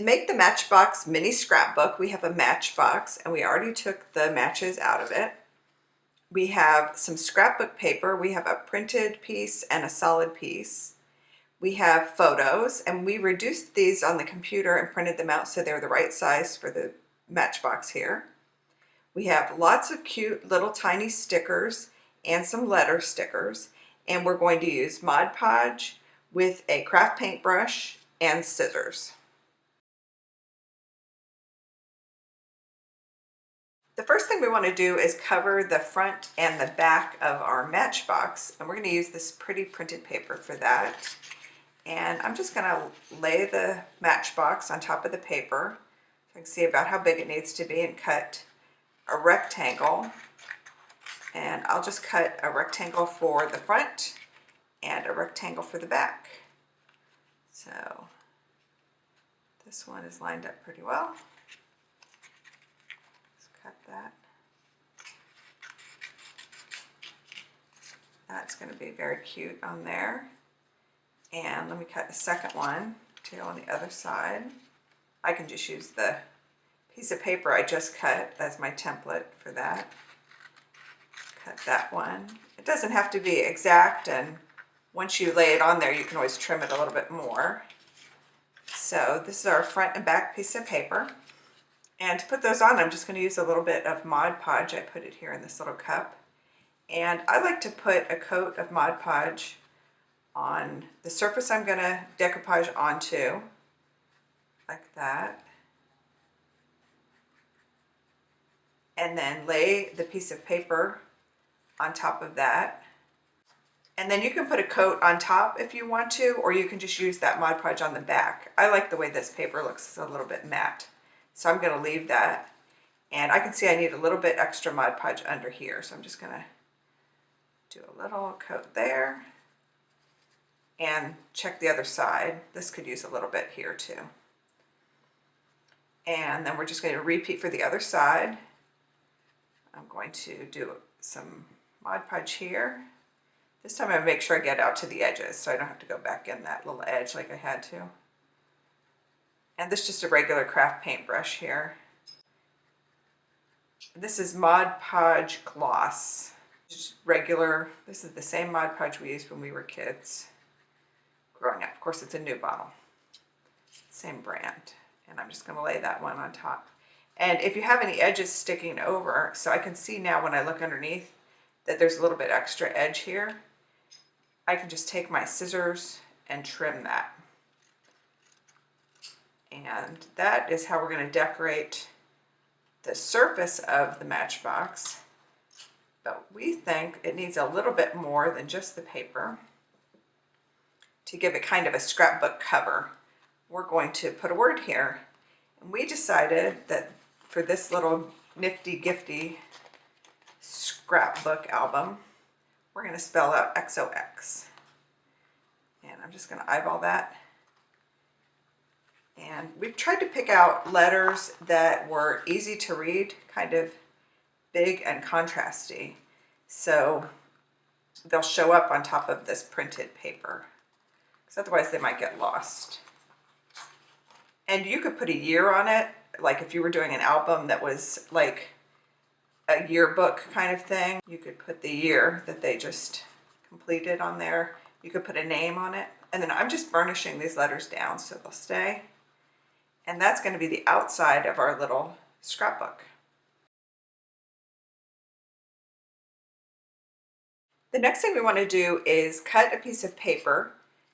make the Matchbox mini scrapbook, we have a Matchbox and we already took the matches out of it. We have some scrapbook paper. We have a printed piece and a solid piece. We have photos, and we reduced these on the computer and printed them out so they're the right size for the Matchbox here. We have lots of cute little tiny stickers and some letter stickers, and we're going to use Mod Podge with a craft paintbrush and scissors. The first thing we want to do is cover the front and the back of our Matchbox, and we're going to use this pretty printed paper for that. And I'm just going to lay the Matchbox on top of the paper so I can see about how big it needs to be and cut a rectangle. And I'll just cut a rectangle for the front and a rectangle for the back. So this one is lined up pretty well. Cut that. That's going to be very cute on there. And let me cut a second one too on the other side. I can just use the piece of paper I just cut as my template for that. Cut that one. It doesn't have to be exact, and once you lay it on there you can always trim it a little bit more. So this is our front and back piece of paper. And to put those on, I'm just going to use a little bit of Mod Podge. I put it here in this little cup. And I like to put a coat of Mod Podge on the surface I'm going to decoupage onto, like that. And then lay the piece of paper on top of that. And then you can put a coat on top if you want to, or you can just use that Mod Podge on the back. I like the way this paper looks. It's a little bit matte. So I'm going to leave that, and I can see I need a little bit extra Mod Podge under here, so I'm just going to do a little coat there and check the other side. This could use a little bit here too. And then we're just going to repeat for the other side. I'm going to do some Mod Podge here. This time I'm going to make sure I get out to the edges so I don't have to go back in that little edge like I had to. And this is just a regular craft paintbrush here. This is Mod Podge Gloss. Just regular, this is the same Mod Podge we used when we were kids growing up. Of course, it's a new bottle. Same brand. And I'm just going to lay that one on top. And if you have any edges sticking over, so I can see now when I look underneath that there's a little bit extra edge here, I can just take my scissors and trim that. And that is how we're going to decorate the surface of the Matchbox. But we think it needs a little bit more than just the paper to give it kind of a scrapbook cover. We're going to put a word here. And we decided that for this little nifty gifty scrapbook album, we're going to spell out XOX. And I'm just going to eyeball that. And we've tried to pick out letters that were easy to read, kind of big and contrasty, so they'll show up on top of this printed paper, because otherwise they might get lost. And you could put a year on it, like if you were doing an album that was like a yearbook kind of thing, you could put the year that they just completed on there. You could put a name on it. And then I'm just burnishing these letters down so they'll stay. And that's going to be the outside of our little scrapbook. The next thing we want to do is cut a piece of paper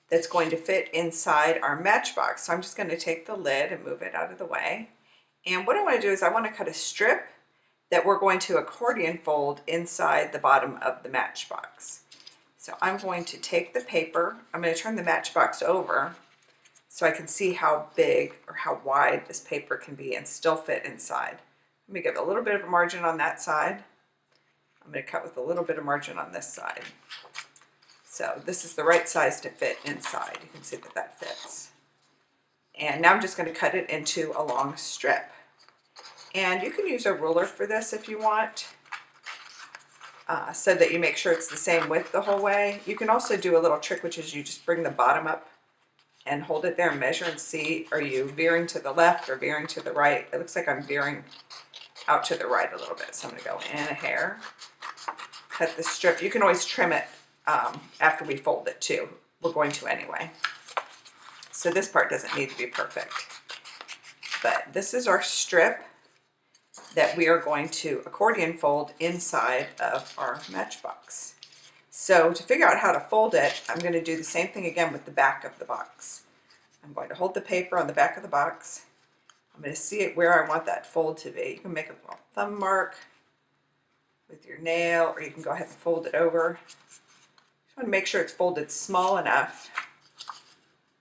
that's going to fit inside our Matchbox. So I'm just going to take the lid and move it out of the way. And what I want to do is I want to cut a strip that we're going to accordion fold inside the bottom of the Matchbox. So I'm going to take the paper, I'm going to turn the Matchbox over so I can see how big or how wide this paper can be and still fit inside. Let me give a little bit of a margin on that side. I'm going to cut with a little bit of margin on this side. So this is the right size to fit inside. You can see that that fits. And now I'm just going to cut it into a long strip. And you can use a ruler for this if you want, so that you make sure it's the same width the whole way. You can also do a little trick, which is you just bring the bottom up and hold it there and measure and see, are you veering to the left or veering to the right? It looks like I'm veering out to the right a little bit. So I'm gonna go in a hair, cut the strip. You can always trim it after we fold it too. We're going to anyway. So this part doesn't need to be perfect. But this is our strip that we are going to accordion fold inside of our Matchbox. So to figure out how to fold it, I'm going to do the same thing again with the back of the box. I'm going to hold the paper on the back of the box. I'm going to see it where I want that fold to be. You can make a little thumb mark with your nail, or you can go ahead and fold it over. Just want to make sure it's folded small enough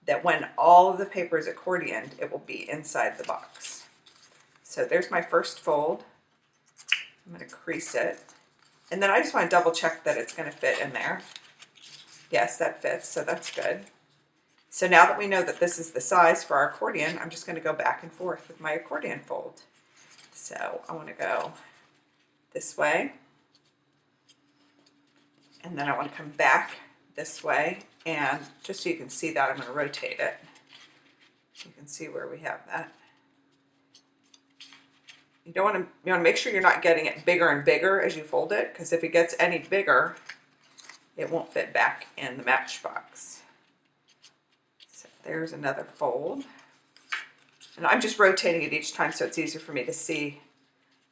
that when all of the paper is accordioned, it will be inside the box. So there's my first fold. I'm going to crease it. And then I just want to double check that it's going to fit in there. Yes, that fits, so that's good. So now that we know that this is the size for our accordion, I'm just going to go back and forth with my accordion fold. So I want to go this way. And then I want to come back this way. And just so you can see that, I'm going to rotate it. You can see where we have that. You want to make sure you're not getting it bigger and bigger as you fold it, because if it gets any bigger, it won't fit back in the Matchbox. So there's another fold. And I'm just rotating it each time so it's easier for me to see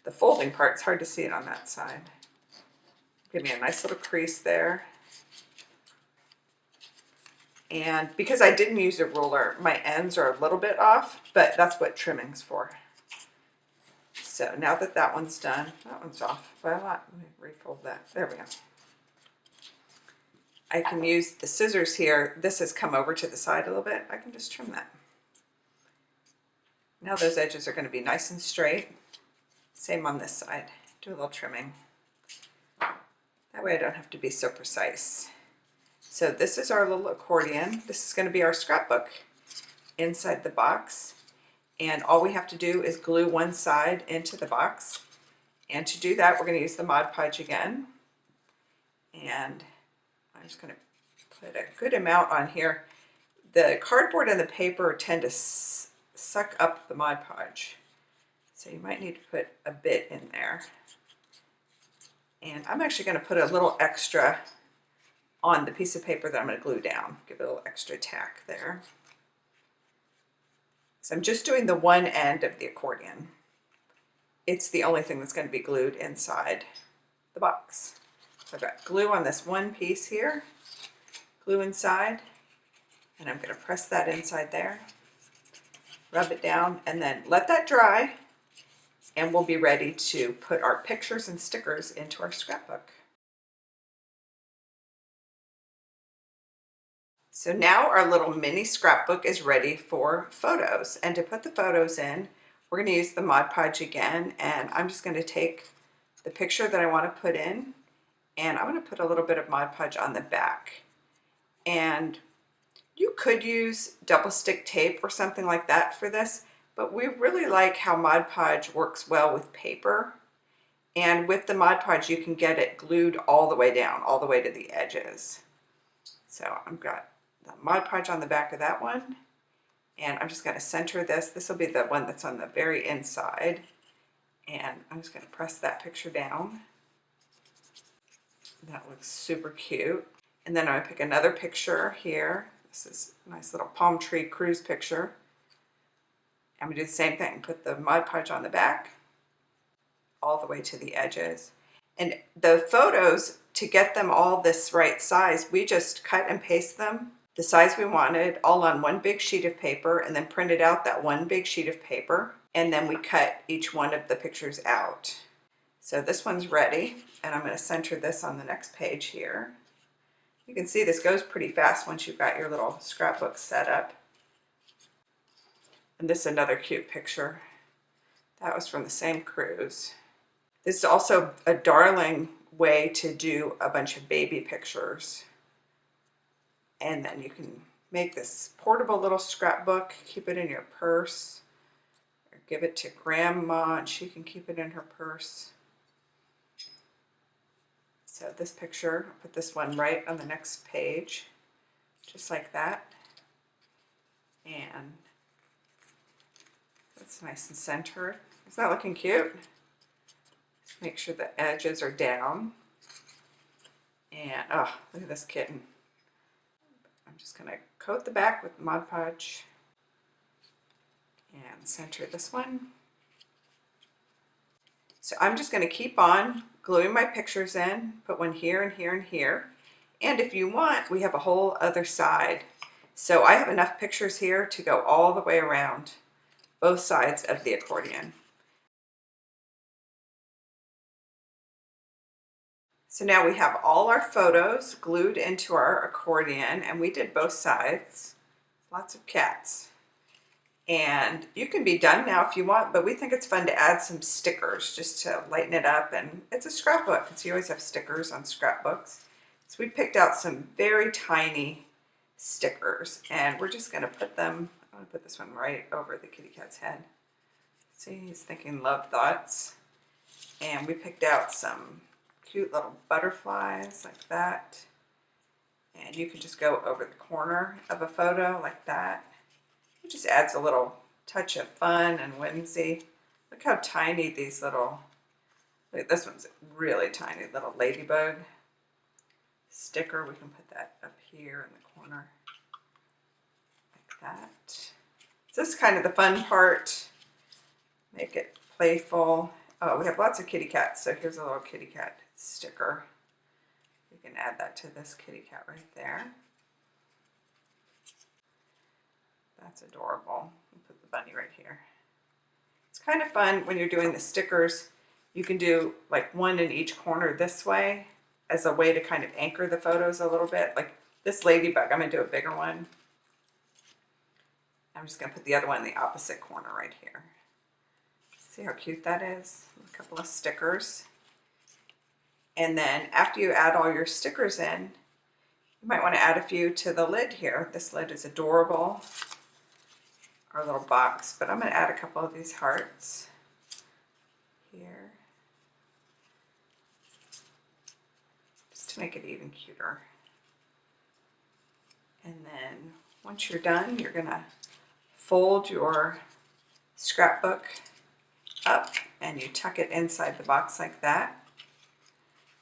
the folding part. It's hard to see it on that side. Give me a nice little crease there. And because I didn't use a ruler, my ends are a little bit off, but that's what trimming's for. So now that that one's done, that one's off by a lot. Let me refold that. There we go. I can use the scissors here. This has come over to the side a little bit. I can just trim that. Now those edges are going to be nice and straight. Same on this side. Do a little trimming. That way I don't have to be so precise. So this is our little accordion. This is going to be our scrapbook inside the box. And all we have to do is glue one side into the box. And to do that, we're going to use the Mod Podge again. And I'm just going to put a good amount on here. The cardboard and the paper tend to suck up the Mod Podge. So you might need to put a bit in there. And I'm actually going to put a little extra on the piece of paper that I'm going to glue down. Give it a little extra tack there. So I'm just doing the one end of the accordion. It's the only thing that's going to be glued inside the box. So I've got glue on this one piece here, glue inside, and I'm going to press that inside there, rub it down, and then let that dry, and we'll be ready to put our pictures and stickers into our scrapbook. So now our little mini scrapbook is ready for photos. And to put the photos in, we're going to use the Mod Podge again. And I'm just going to take the picture that I want to put in, and I'm going to put a little bit of Mod Podge on the back. And you could use double stick tape or something like that for this, but we really like how Mod Podge works well with paper. And with the Mod Podge, you can get it glued all the way down, all the way to the edges. So I've got the Mod Podge on the back of that one, and I'm just going to center this. This will be the one that's on the very inside, and I'm just going to press that picture down. That looks super cute. And then I'm going to pick another picture here. This is a nice little palm tree cruise picture. I'm going to do the same thing. Put the Mod Podge on the back, all the way to the edges. And the photos, to get them all this right size, we just cut and paste them the size we wanted, all on one big sheet of paper, and then printed out that one big sheet of paper, and then we cut each one of the pictures out. So this one's ready, and I'm going to center this on the next page here. You can see this goes pretty fast once you've got your little scrapbook set up. And this is another cute picture. That was from the same cruise. This is also a darling way to do a bunch of baby pictures. And then you can make this portable little scrapbook, keep it in your purse, or give it to grandma and she can keep it in her purse. So this picture, I'll put this one right on the next page, just like that. And that's nice and centered. Is that looking cute? Just make sure the edges are down. And oh, look at this kitten. I'm just gonna coat the back with Mod Podge and center this one. So I'm just gonna keep on gluing my pictures in, put one here and here and here. And if you want, we have a whole other side. So I have enough pictures here to go all the way around both sides of the accordion. So now we have all our photos glued into our accordion, and we did both sides. Lots of cats. And you can be done now if you want, but we think it's fun to add some stickers just to lighten it up. And it's a scrapbook, so you always have stickers on scrapbooks. So we picked out some very tiny stickers, and we're just gonna put them, I'm gonna put this one right over the kitty cat's head. See, he's thinking love thoughts. And we picked out some cute little butterflies like that. And you can just go over the corner of a photo like that. It just adds a little touch of fun and whimsy. Look how tiny these little, look, this one's a really tiny little ladybug sticker. We can put that up here in the corner like that. So this is kind of the fun part. Make it playful. Oh, we have lots of kitty cats, so here's a little kitty cat sticker. We can add that to this kitty cat right there. That's adorable. We'll put the bunny right here. It's kind of fun when you're doing the stickers. You can do like one in each corner this way as a way to kind of anchor the photos a little bit. Like this ladybug, I'm going to do a bigger one. I'm just going to put the other one in the opposite corner right here. See how cute that is? A couple of stickers. And then after you add all your stickers in, you might want to add a few to the lid here. This lid is adorable. Our little box, but I'm going to add a couple of these hearts here just to make it even cuter. And then once you're done, you're going to fold your scrapbook up and you tuck it inside the box like that.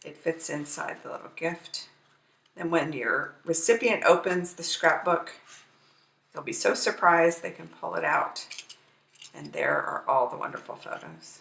It fits inside the little gift. Then when your recipient opens the scrapbook, they'll be so surprised they can pull it out. And there are all the wonderful photos.